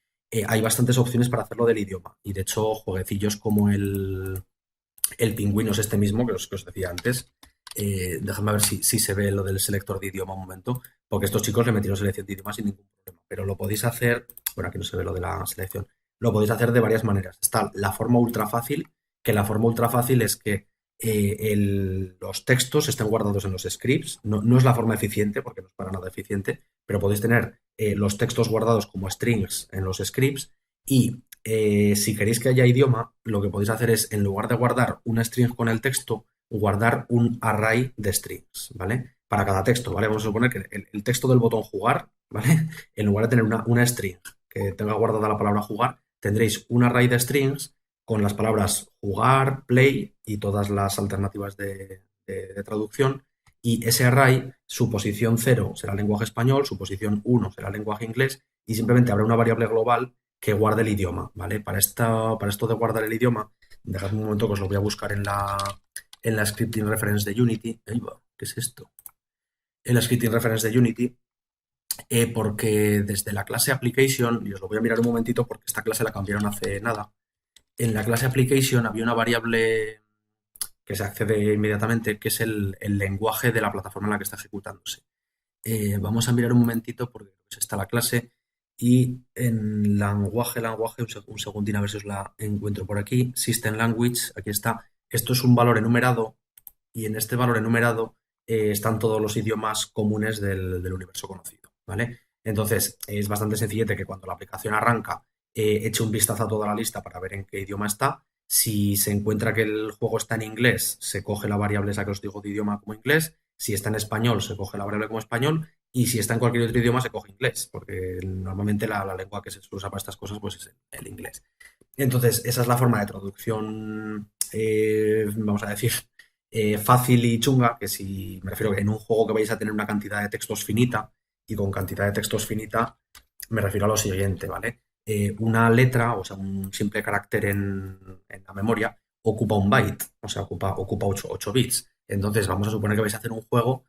Speaker 1: Hay bastantes opciones para hacerlo del idioma y de hecho jueguecillos como el Pingüinos este mismo que os decía antes. Déjame ver si se ve lo del selector de idioma un momento, porque estos chicos le metieron selección de idioma sin ningún problema, pero lo podéis hacer, bueno, aquí no se ve lo de la selección, lo podéis hacer de varias maneras. Está la forma ultra fácil, que la forma ultra fácil es que los textos estén guardados en los scripts. No, no es la forma eficiente, porque no es para nada eficiente, pero podéis tener los textos guardados como strings en los scripts y si queréis que haya idioma, lo que podéis hacer es, en lugar de guardar una string con el texto, guardar un array de strings, ¿vale? Para cada texto, ¿vale? Vamos a suponer que el texto del botón jugar, ¿vale? En lugar de tener una string que tenga guardada la palabra jugar, tendréis un array de strings con las palabras jugar, play y todas las alternativas de traducción. Y ese array, su posición 0 será lenguaje español, su posición 1 será lenguaje inglés y simplemente habrá una variable global que guarde el idioma, ¿vale? Para esto de guardar el idioma, dejadme un momento que os lo voy a buscar en la scripting reference de Unity. Ahí va, ¿qué es esto? En la scripting reference de Unity, porque desde la clase application, y os lo voy a mirar un momentito porque esta clase la cambiaron hace nada, En la clase application había una variable que se accede inmediatamente, que es el lenguaje de la plataforma en la que está ejecutándose. Vamos a mirar un momentito porque está la clase y en lenguaje, un segundín a ver si os la encuentro por aquí. System Language, aquí está. Esto es un valor enumerado y en este valor enumerado están todos los idiomas comunes del universo conocido, ¿vale? Entonces, es bastante sencillete que cuando la aplicación arranca, eche un vistazo a toda la lista para ver en qué idioma está. Si se encuentra que el juego está en inglés, se coge la variable esa que os digo de idioma como inglés. Si está en español, se coge la variable como español. Y si está en cualquier otro idioma, se coge inglés, porque normalmente la lengua que se usa para estas cosas pues es el inglés. Entonces, esa es la forma de traducción, vamos a decir, fácil y chunga, que si me refiero que en un juego que vais a tener una cantidad de textos finita, y con cantidad de textos finita me refiero a lo siguiente, ¿vale? Una letra, o sea, un simple carácter en la memoria, ocupa un byte, o sea, ocupa 8 bits. Entonces, vamos a suponer que vais a hacer un juego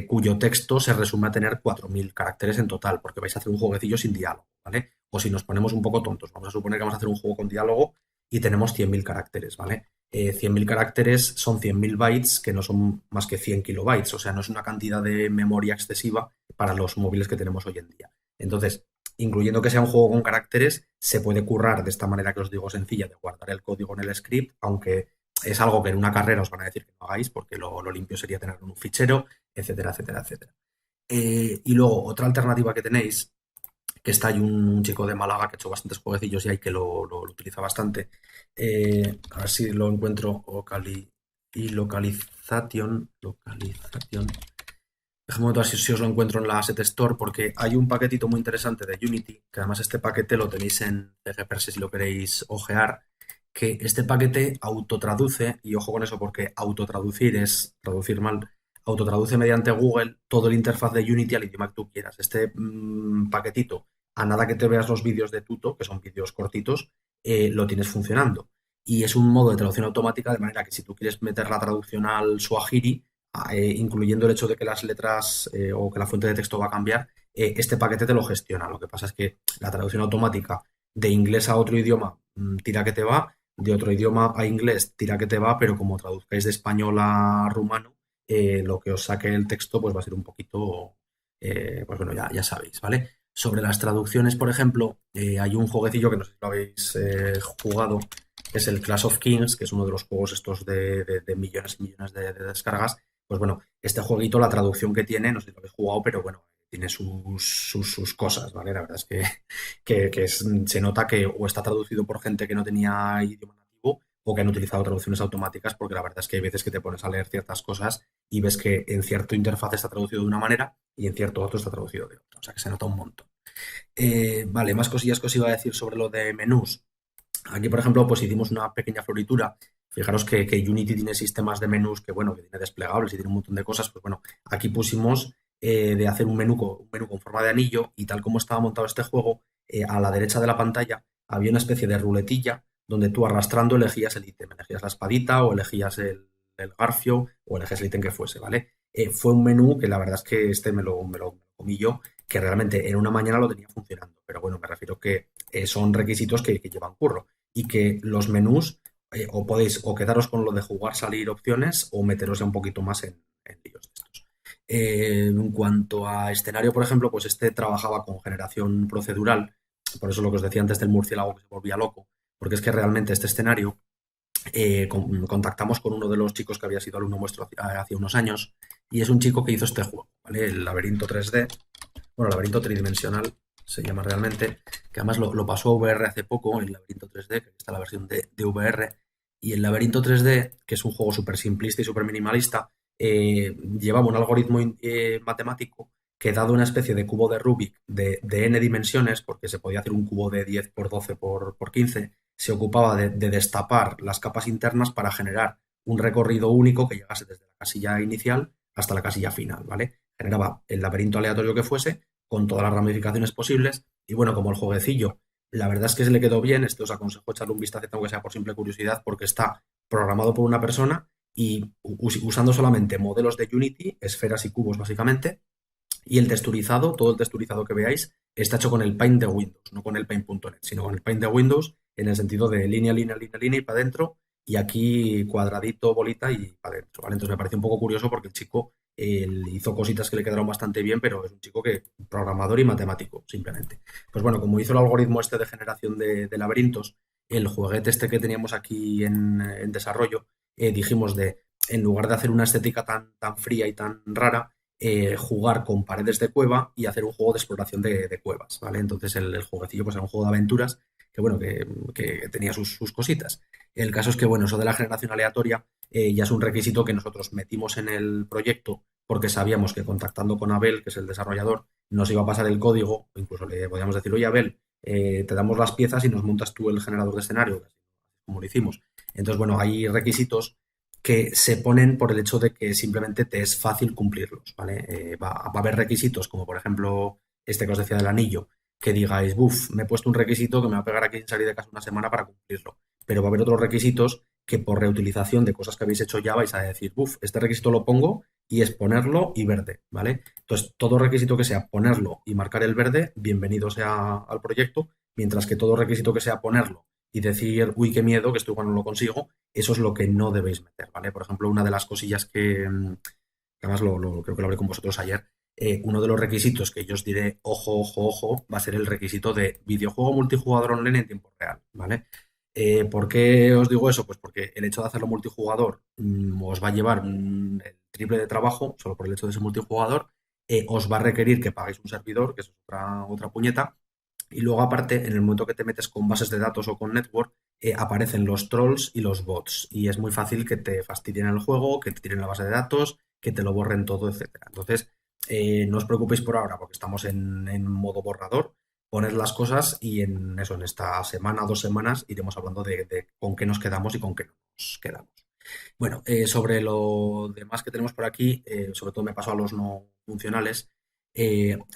Speaker 1: cuyo texto se resume a tener 4.000 caracteres en total, porque vais a hacer un jueguecillo sin diálogo, ¿vale? O si nos ponemos un poco tontos, vamos a suponer que vamos a hacer un juego con diálogo y tenemos 100.000 caracteres, ¿vale? 100.000 caracteres son 100.000 bytes, que no son más que 100 kilobytes, o sea, no es una cantidad de memoria excesiva para los móviles que tenemos hoy en día. Entonces, incluyendo que sea un juego con caracteres, se puede currar de esta manera que os digo sencilla, de guardar el código en el script, aunque es algo que en una carrera os van a decir que no hagáis, porque lo limpio sería tenerlo en un fichero, etcétera, etcétera, etcétera. Y luego, otra alternativa que tenéis, que está hay un chico de Málaga que ha hecho bastantes jueguecillos y hay que lo utiliza bastante. A ver si lo encuentro. Localization. Déjame ver si os lo encuentro en la Asset Store, porque hay un paquetito muy interesante de Unity, que además este paquete lo tenéis en CGPerse si lo queréis ojear, que este paquete autotraduce, y ojo con eso porque autotraducir es traducir mal, autotraduce mediante Google todo el interfaz de Unity al idioma que tú quieras. Este paquetito, a nada que te veas los vídeos de Tuto, que son vídeos cortitos, lo tienes funcionando. Y es un modo de traducción automática, de manera que si tú quieres meter la traducción al Swahili, incluyendo el hecho de que las letras o que la fuente de texto va a cambiar, este paquete te lo gestiona. Lo que pasa es que la traducción automática de inglés a otro idioma tira que te va, de otro idioma a inglés tira que te va, pero como traduzcáis de español a rumano, lo que os saque el texto pues va a ser un poquito, pues bueno, ya sabéis, ¿vale? Sobre las traducciones, por ejemplo, hay un jueguecillo que no sé si lo habéis jugado, que es el Clash of Kings, que es uno de los juegos estos de millones y millones de descargas. Pues bueno, este jueguito, la traducción que tiene, no sé si lo habéis jugado, pero bueno, tiene sus cosas, ¿vale? La verdad es que se nota que o está traducido por gente que no tenía idioma nativo o que han utilizado traducciones automáticas, porque la verdad es que hay veces que te pones a leer ciertas cosas y ves que en cierto interfaz está traducido de una manera y en cierto otro está traducido de otra. O sea que se nota un montón. Vale, más cosillas que os iba a decir sobre lo de menús. Aquí, por ejemplo, pues hicimos una pequeña floritura. Fijaros que Unity tiene sistemas de menús que, bueno, que tiene desplegables y tiene un montón de cosas. Pues bueno, aquí pusimos de hacer un menú con forma de anillo y tal como estaba montado este juego, a la derecha de la pantalla había una especie de ruletilla donde tú arrastrando elegías el ítem, elegías la espadita o elegías el garfio o elegías el ítem que fuese, ¿vale? Fue un menú que la verdad es que este me lo comí yo, que realmente en una mañana lo tenía funcionando. Pero bueno, me refiero que son requisitos que llevan curro y que los menús o podéis o quedaros con lo de jugar, salir opciones o meteros ya un poquito más en líos de estos. En cuanto a escenario, por ejemplo, pues este trabajaba con generación procedural, por eso lo que os decía antes del murciélago que se volvía loco, porque es que realmente este escenario contactamos con uno de los chicos que había sido alumno nuestro hace unos años y es un chico que hizo este juego, ¿vale? El laberinto 3D, bueno, laberinto tridimensional se llama realmente, que además lo pasó a VR hace poco, el laberinto 3D, que está la versión de VR, y el laberinto 3D, que es un juego súper simplista y súper minimalista, llevaba un algoritmo matemático que dado una especie de cubo de Rubik de n dimensiones, porque se podía hacer un cubo de 10 por 12 por 15, se ocupaba de destapar las capas internas para generar un recorrido único que llegase desde la casilla inicial hasta la casilla final, ¿vale? Generaba el laberinto aleatorio que fuese, con todas las ramificaciones posibles, y bueno, como el jueguecillo, la verdad es que se le quedó bien, os aconsejo echarle un vistazo, aunque sea por simple curiosidad, porque está programado por una persona y usando solamente modelos de Unity, esferas y cubos básicamente, Y el texturizado, todo el texturizado que veáis, está hecho con el Paint de Windows, no con el Paint.net, sino con el Paint de Windows en el sentido de línea, línea, línea, línea y para adentro, y aquí cuadradito, bolita y para adentro, ¿vale? Entonces me parece un poco curioso porque el chico hizo cositas que le quedaron bastante bien, pero es un chico que programador y matemático, simplemente. Pues bueno, como hizo el algoritmo este de generación de laberintos, el juguete este que teníamos aquí en desarrollo, dijimos en lugar de hacer una estética tan fría y tan rara, jugar con paredes de cueva y hacer un juego de exploración de cuevas, ¿vale? Entonces el jueguecillo pues era un juego de aventuras que, bueno, que tenía sus cositas. El caso es que, bueno, eso de la generación aleatoria ya es un requisito que nosotros metimos en el proyecto porque sabíamos que contactando con Abel, que es el desarrollador, nos iba a pasar el código, o incluso le podíamos decir, oye, Abel, te damos las piezas y nos montas tú el generador de escenario, como lo hicimos. Entonces, bueno, hay requisitos que se ponen por el hecho de que simplemente te es fácil cumplirlos, ¿vale? Va a haber requisitos, como por ejemplo este que os decía del anillo, que digáis, buf, me he puesto un requisito que me va a pegar aquí sin salir de casa una semana para cumplirlo. Pero va a haber otros requisitos que por reutilización de cosas que habéis hecho ya vais a decir, buf, este requisito lo pongo y es ponerlo y verde, ¿vale? Entonces, todo requisito que sea ponerlo y marcar el verde, bienvenido sea al proyecto, mientras que todo requisito que sea ponerlo y decir, uy, qué miedo, que esto igual no lo consigo, eso es lo que no debéis meter, ¿vale? Por ejemplo, una de las cosillas que además creo que lo hablé con vosotros ayer, uno de los requisitos que yo os diré, ojo, ojo, ojo, va a ser el requisito de videojuego multijugador online en tiempo real, ¿vale? ¿Por qué os digo eso? Pues porque el hecho de hacerlo multijugador os va a llevar el triple de trabajo, solo por el hecho de ser multijugador, os va a requerir que paguéis un servidor, que es otra puñeta, y luego, aparte, en el momento que te metes con bases de datos o con network, aparecen los trolls y los bots. Y es muy fácil que te fastidien el juego, que te tiren la base de datos, que te lo borren todo, etcétera. Entonces, no os preocupéis por ahora, porque estamos en modo borrador. Poned las cosas y en eso, en esta semana, 2 semanas, iremos hablando de con qué nos quedamos y con qué no nos quedamos. Bueno, sobre lo demás que tenemos por aquí, sobre todo me paso a los no funcionales.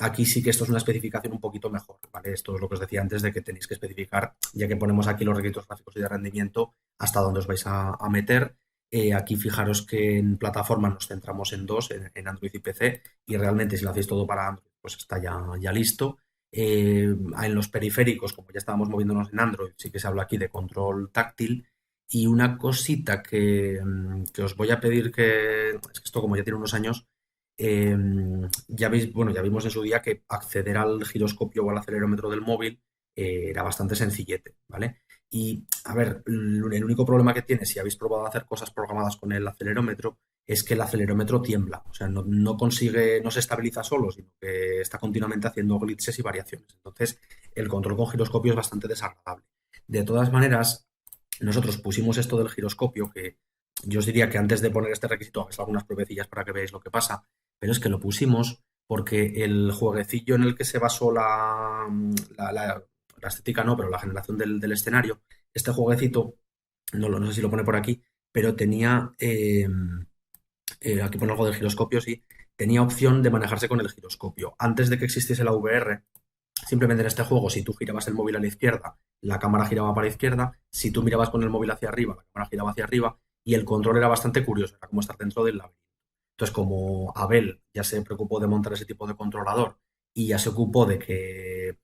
Speaker 1: Aquí sí que esto es una especificación un poquito mejor, ¿vale? Esto es lo que os decía antes de que tenéis que especificar, ya que ponemos aquí los requisitos gráficos y de rendimiento, hasta dónde os vais a meter. Aquí fijaros que en plataforma nos centramos en dos, en Android y PC, y realmente si lo hacéis todo para Android, pues está ya listo. En los periféricos, como ya estábamos moviéndonos en Android, sí que se habla aquí de control táctil. Y una cosita que os voy a pedir es que esto como ya tiene unos años, ya veis, bueno, ya vimos en su día que acceder al giroscopio o al acelerómetro del móvil era bastante sencillete, ¿vale? Y a ver, el único problema que tiene si habéis probado a hacer cosas programadas con el acelerómetro es que el acelerómetro tiembla, o sea, no consigue, no se estabiliza solo, sino que está continuamente haciendo glitches y variaciones. Entonces, el control con giroscopio es bastante desagradable. De todas maneras, nosotros pusimos esto del giroscopio, que yo os diría que antes de poner este requisito hagáis algunas pruebecillas para que veáis lo que pasa, pero es que lo pusimos porque el jueguecillo en el que se basó la estética, no, pero la generación del escenario, este jueguecito, no sé si lo pone por aquí, pero tenía, aquí pone algo del giroscopio, sí, tenía opción de manejarse con el giroscopio. Antes de que existiese la VR, simplemente en este juego, si tú girabas el móvil a la izquierda, la cámara giraba para la izquierda. Si tú mirabas con el móvil hacia arriba, la cámara giraba hacia arriba. Y el control era bastante curioso, era como estar dentro del laberinto. Entonces, como Abel ya se preocupó de montar ese tipo de controlador y ya se ocupó de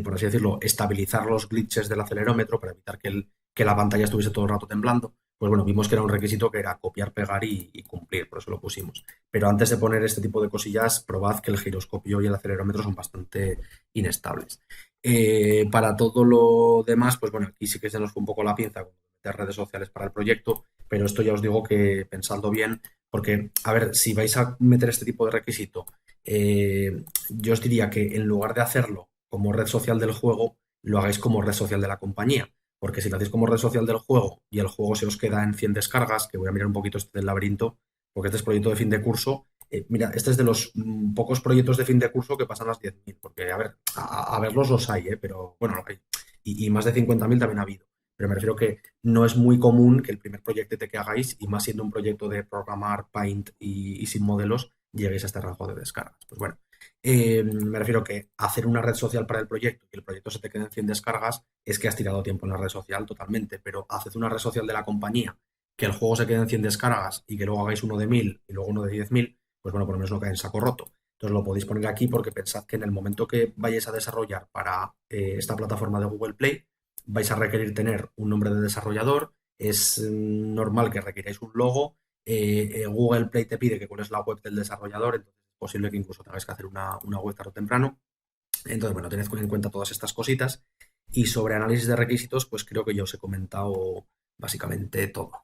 Speaker 1: por así decirlo, estabilizar los glitches del acelerómetro para evitar que la pantalla estuviese todo el rato temblando, pues bueno, vimos que era un requisito que era copiar, pegar y cumplir, por eso lo pusimos. Pero antes de poner este tipo de cosillas, probad que el giroscopio y el acelerómetro son bastante inestables. Para todo lo demás, pues bueno, aquí sí que se nos fue un poco la pinza con meter redes sociales para el proyecto, pero esto ya os digo que pensadlo bien, porque, a ver, si vais a meter este tipo de requisito, yo os diría que en lugar de hacerlo como red social del juego, lo hagáis como red social de la compañía. Porque si lo hacéis como red social del juego y el juego se os queda en 100 descargas, que voy a mirar un poquito este del laberinto, porque este es proyecto de fin de curso. Mira, este es de los pocos proyectos de fin de curso que pasan las 10.000, porque a ver, a verlos los hay, pero bueno, hay. Y más de 50.000 también ha habido. Pero me refiero que no es muy común que el primer proyecto que hagáis, y más siendo un proyecto de programar Paint y sin modelos, lleguéis a este rango de descargas. Pues bueno, me refiero que hacer una red social para el proyecto y el proyecto se te quede en 100 descargas es que has tirado tiempo en la red social totalmente, pero haced una red social de la compañía, que el juego se quede en 100 descargas y que luego hagáis uno de 1.000 y luego uno de 10.000, pues bueno, por lo menos no cae en saco roto. Entonces lo podéis poner aquí porque pensad que en el momento que vayáis a desarrollar para esta plataforma de Google Play, vais a requerir tener un nombre de desarrollador, es normal que requiráis un logo, Google Play te pide que cuál es la web del desarrollador, entonces es posible que incluso tengáis que hacer una web tarde o temprano. Entonces, bueno, tened en cuenta todas estas cositas. Y sobre análisis de requisitos, pues creo que yo os he comentado básicamente todo.